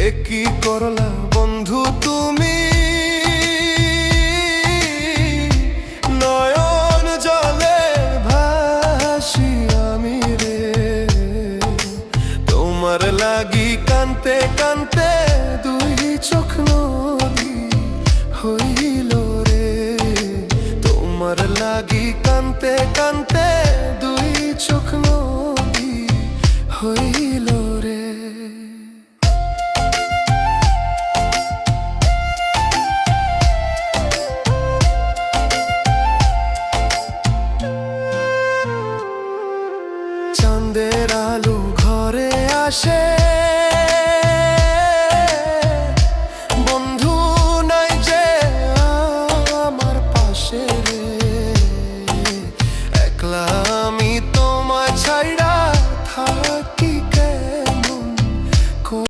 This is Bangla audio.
কি করলা বন্ধু তুমি, নয়ন জলে ভাসি আমি রে। তোমার লাগি কানতে কানতে দুই চোখ নদী হইল রে। তোমার লাগি কানতে কানতে দুই চোখ নদী হইল রে। চাঁদের আলো ঘরে আসে,